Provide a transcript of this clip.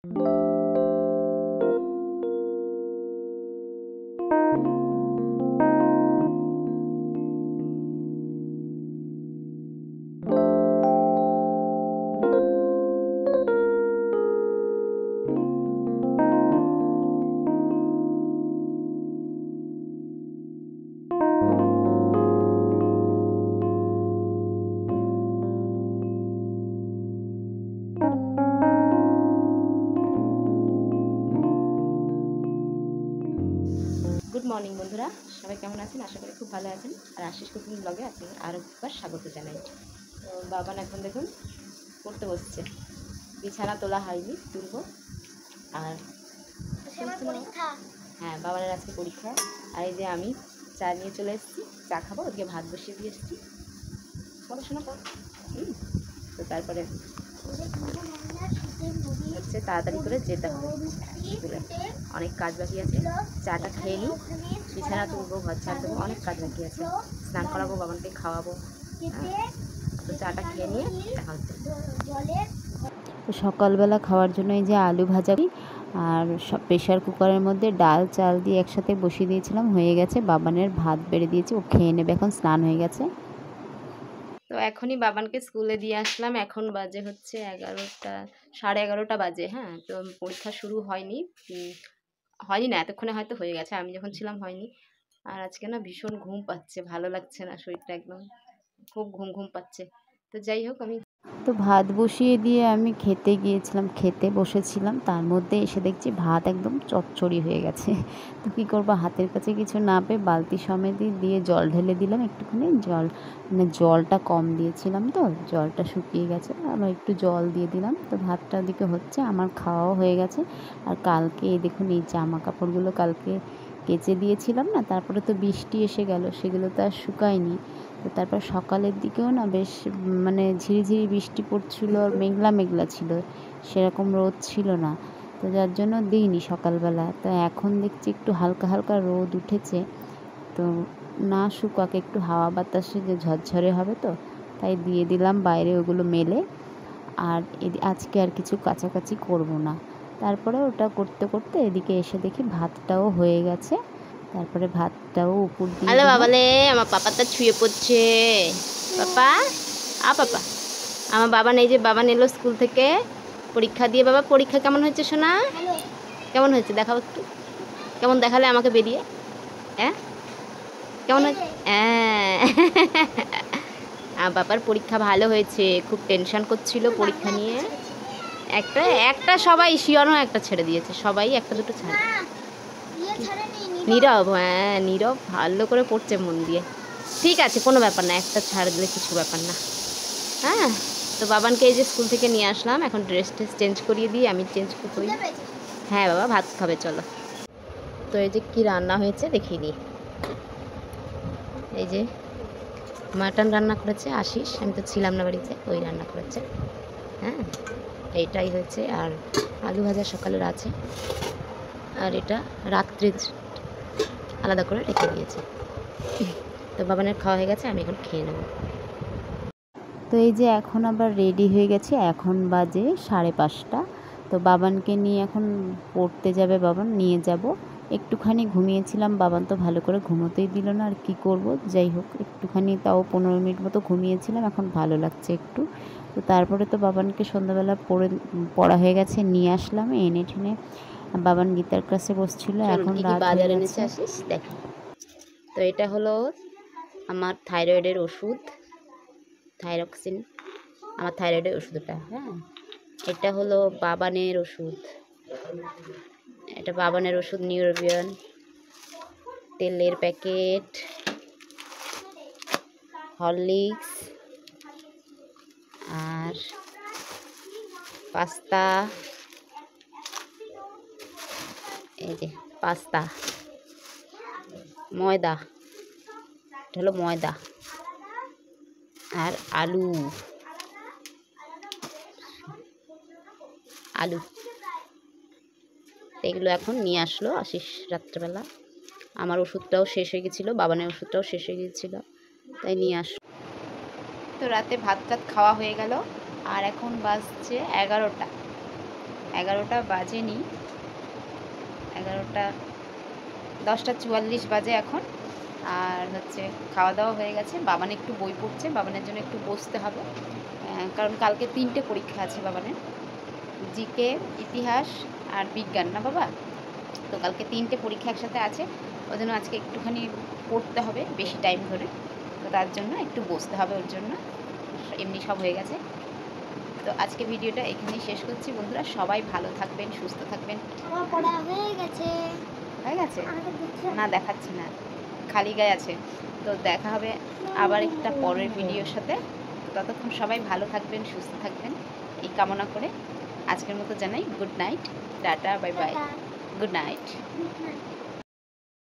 Good morning বন্ধুরা, সবাই কেমন আছেন? আশা করি খুব ভালো আছেন। আর আশিস কুকিং ব্লগে আছে আর একবার স্বাগত জানাই। তো বাবান এখন দেখুন পড়তে বসছে, বিছানা তোলা হয়নি, তুলব। আর হ্যাঁ, বাবানের আজকে পরীক্ষা। আর এই যে আমি চা নিয়ে চলে এসেছি, চা খাবো। ওদিকে ভাত বসিয়ে দিয়ে এসেছি, পড়াশোনা কর। তো তারপরে হচ্ছে তাড়াতাড়ি করে যেতে হবে স্কুলে, অনেক কাজ বাকি আছে। চাটা খেয়ে নিই, বিছানা তুলবো, ঘর ঝাড় দেবো, অনেক কাজ বাকি আছে। স্নান করাবো, বাবানকে খাওয়াবো। তো চাটা খেয়ে নিয়ে দেখা হচ্ছে। সকালবেলা খাওয়ার জন্য এই যে আলু ভাজা আর প্রেশার কুকারের মধ্যে ডাল চাল দিয়ে একসাথে বসিয়ে দিয়েছিলাম, হয়ে গেছে। বাবানের ভাত বেড়ে দিয়েছি, ও খেয়ে নেবে, এখন স্নান হয়ে গেছে। তো এখনই বাবানকে স্কুলে দিয়ে আসলাম। এখন বাজে হচ্ছে 11টা, 11:30 বাজে। হ্যাঁ, তো পরীক্ষা শুরু হয়নি না, এতক্ষণে হয়তো হয়ে গেছে। আমি যখন ছিলাম হয়নি। আর আজকে না ভীষণ ঘুম পাচ্ছে, ভালো লাগছে না শরীরটা, একদম খুব ঘুম পাচ্ছে। তো যাই হোক, আমি তো ভাত বসিয়ে দিয়ে আমি খেতে বসেছিলাম। তার মধ্যে এসে দেখছি ভাত একদম চচ্চড়ি হয়ে গেছে। তো কী করবো, হাতের কাছে কিছু না পেয়ে বালতি সমেত দিয়ে জল ঢেলে দিলাম একটুখানি। জলটা কম দিয়েছিলাম, তো জলটা শুকিয়ে গেছে, আবার একটু জল দিয়ে দিলাম। তো ভাতটা ওদিকে হচ্ছে, আমার খাওয়াও হয়ে গেছে। আর কালকে দেখুন এই জামা কাপড়গুলো কালকে কেচে দিয়েছিলাম না, তারপরে তো বৃষ্টি এসে গেল, সেগুলো তো আর শুকায়নি। তো তারপর সকালের দিকেও না বেশ ঝিরিঝিরি বৃষ্টি পড়ছিল, আর মেঘলা মেঘলা ছিল, সেরকম রোদ ছিল না। তো যার জন্য দিইনি সকালবেলা। তো এখন দেখছি একটু হালকা হালকা রোদ উঠেছে। তো না শুকাক, একটু হাওয়া বাতাসে যে ঝরঝরে হবে, তো তাই দিয়ে দিলাম বাইরে ওগুলো মেলে। আর আজকে আর কিছু কাচাকাচি করব না। তারপরে ওটা করতে করতে এদিকে এসে দেখি ভাতটাও হয়ে গেছে। তারপরে ভাতটাও উপর দিয়ে হ্যালো বাবালে, আমার পাপাটা ছুঁয়ে পড়ছে। পাপা, পাপা, আমার বাবান, এই যে বাবান এলো স্কুল থেকে পরীক্ষা দিয়ে। বাবা, পরীক্ষা কেমন হয়েছে সোনা? কেমন হয়েছে দেখাও একটু। কেমন দেখালে আমাকে বেরিয়ে? হ্যাঁ, কেমন হয়েছে? হ্যাঁ, বাবার পরীক্ষা ভালো হয়েছে, খুব টেনশন করছিল পরীক্ষা নিয়ে। একটা সবাই শিয়ানো একটা ছেড়ে দিয়েছে, সবাই একটা দুটো ছাড়ে। নীরব, হ্যাঁ নীরব ভালো করে পড়ছে মন দিয়ে। ঠিক আছে, কোনো ব্যাপার না, একটা ছাড় দিলে কিছু ব্যাপার না। হ্যাঁ, তো বাবানকে এই যে স্কুল থেকে নিয়ে আসলাম, এখন ড্রেস চেঞ্জ করিয়ে দিই, আমি চেঞ্জ করি। হ্যাঁ বাবা, ভাত খাবে, চলো। তো এই যে কি রান্না হয়েছে দেখিয়ে দিই। এই যে মাটন রান্না করেছে আশিস, আমি তো ছিলাম না বাড়িতে, ওই রান্না করেছে। হ্যাঁ, এইটাই হয়েছে। আর আলু ভাজা সকালের আছে, আর এটা রাত্রে আলাদা করে রেখে দিয়েছে। তো বাবানের খাওয়া হয়ে গেছে, আমি এখন খেয়ে নেব। তো এই যে এখন আবার রেডি হয়ে গেছে, এখন বাজে 5:30। তো বাবানকে নিয়ে এখন পড়তে যাবে, বাবান নিয়ে যাব। একটুখানি ঘুমিয়েছিলাম, বাবান তো ভালো করে ঘুমোতেই দিল না, আর কি করব। যাই হোক, একটুখানি তাও 15 মিনিট মতো ঘুমিয়েছিলাম, এখন ভালো লাগছে একটু। তো তারপরে তো বাবানকে সন্ধ্যাবেলা পড়া হয়ে গেছে, নিয়ে আসলাম, এনে ঠেনে বাবান গীতার ক্লাসে বসছিল। এখন রাত হয়ে গেছে। দেখ, তো এটা হলো আমার থাইরয়েডের ওষুধ, থাইরক্সিন, আমার থাইরয়েডের ওষুধটা। হ্যাঁ, এটা হলো বাবানের ওষুধ, এটা বাবানের ওষুধ নিউরোবিয়ন, তেলের প্যাকেট, হরলিক্স, আর পাস্তা, এই যে পাস্তা, ময়দা, এটা হলো ময়দা, আর আলু এগুলো এখন নিয়ে আসলো আশিস রাত্রেবেলা। আমার ওষুধটাও শেষ হয়ে গেছিলো, বাবানের ওষুধটাও শেষ হয়ে গেছিলো, তাই নিয়ে আসলো। তো রাতে ভাত টাত খাওয়া হয়ে গেল, আর এখন বাজছে 11টা। 11টা বাজেনি, 11টা 10টা 44 বাজে এখন। আর হচ্ছে খাওয়া দাওয়া হয়ে গেছে, বাবান একটু বই পড়ছে, বাবানের জন্য একটু বসতে হবে, কারণ কালকে 3টে পরীক্ষা আছে বাবানের, জিকে, ইতিহাস আর বিজ্ঞান, না বাবা? তো কালকে 3টে পরীক্ষা একসাথে আছে, ওই জন্য আজকে একটুখানি পড়তে হবে বেশি টাইম ধরে, তো তার জন্য একটু বসতে হবে ওর জন্য। এমনি সব হয়ে গেছে। তো আজকে ভিডিওটা এখানেই শেষ করছি বন্ধুরা, সবাই ভালো থাকবেন, সুস্থ থাকবেন। আমার পড়া হয়ে গেছে। হয়ে গেছে? আমাকে দেখছো? না দেখাচ্ছি না, খালি গায়ে আছে। তো দেখা হবে আবার একটা পরের ভিডিওর সাথে। ততক্ষণ সবাই ভালো থাকবেন, সুস্থ থাকবেন এই কামনা করে আজকের মতো জানাই good night, tata, bye bye, tata. Good night. Good night.